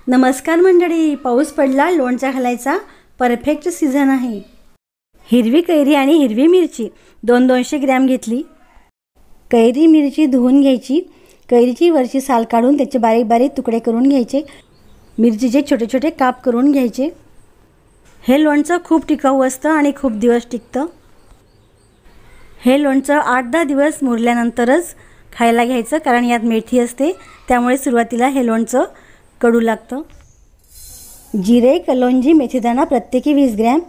नमस्कार मंडळी, पाऊस पडला, लोणचा घालायचा परफेक्ट सीझन आहे। हिरवी कैरी आणि हिरवी मिरची 200 ग्रॅम घेतली। कैरी मिरची धुवून घ्यायची। कैरीची वरची साल काढून त्याचे बारीक बारीक तुकडे करून घ्यायचे। मिरचीचे छोटे छोटे काप करून घ्यायचे। हे लोणचं खूप टिकाऊ असतं आणि खूप दिवस टिकतं। हे लोणचं 8-10 दिवस मुरल्यानंतरच खायला घ्यायचं, कारण यात मेथी असते, त्यामुळे सुरुवातीला हे लोणचं कडू लागतं। जिरे, कलोंजी, मेथीदाणा प्रत्येकी 20 ग्रॅम,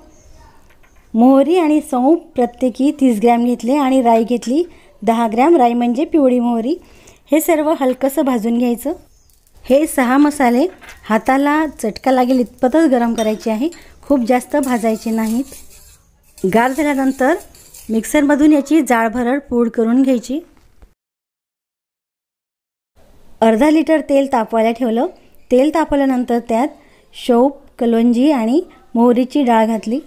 मोहरी आणि सौंफ प्रत्येकी 30 ग्रॅम घेतले आणि राई घेतली 10 ग्रॅम। राई म्हणजे पिवळी मोहरी। हे सर्व हलकसं भाजून घ्यायचं। हे 6 मसाले हाताला चटका लागेल इतपतच गरम करायचे आहे, खूप जास्त भाजायचे नाहीत। गार झाल्यानंतर मिक्सरमधून याची जाडभरड पूड करून घ्यायची। अर्धा लिटर तेल तापवायला ठेवलं। तेल तापवल्यानंतर त्यात शौंफ, कलोंजी आणि मोहरीची डाळ घातली।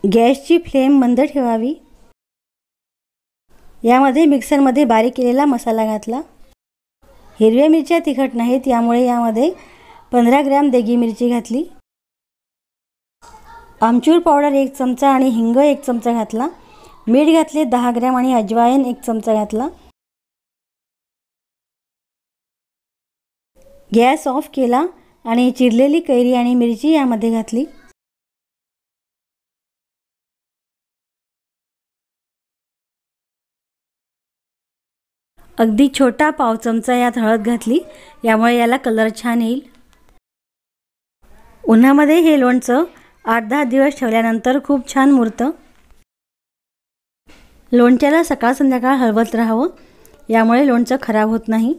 गॅसची फ्लेम मंद ठेवावी। यामध्ये मिक्सरमध्ये बारीक केलेला मसाला घातला। हिरव्या मिरच्या तिखट नाहीत, यामुळे यामध्ये 15 ग्रॅम देगी मिरची घातली। आमचूर पावडर 1 चमचा आणि हिंग 1 चमचा घातला। मीठ घातले 10 ग्रॅम आणि अजवाईन 1 चमचा घातला। गॅस ऑफ केला आणि चिरलेली कैरी आणि मिरची यामध्ये घातली। अगदी छोटा पाव चमचा यात हळद घातली, यामुळे याला कलर छान येईल। उन्हामध्ये हे लोणचं 8-10 दिवस ठेवल्यानंतर खूप छान मुरतं। लोणच्याला सकाळ संध्याकाळ हलवत राहावं, यामुळे लोणचं खराब होत नाही।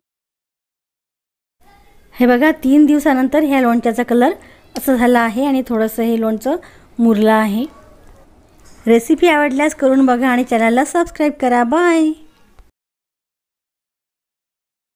हे बघा, 3 दिवसानंतर ह्या लोणच्याचा कलर असं झाला आहे आणि थोडंसं हे लोणचं मुरलं आहे। रेसिपी आवडल्यास करून बघा आणि चॅनलला सबस्क्राईब करा। बाय।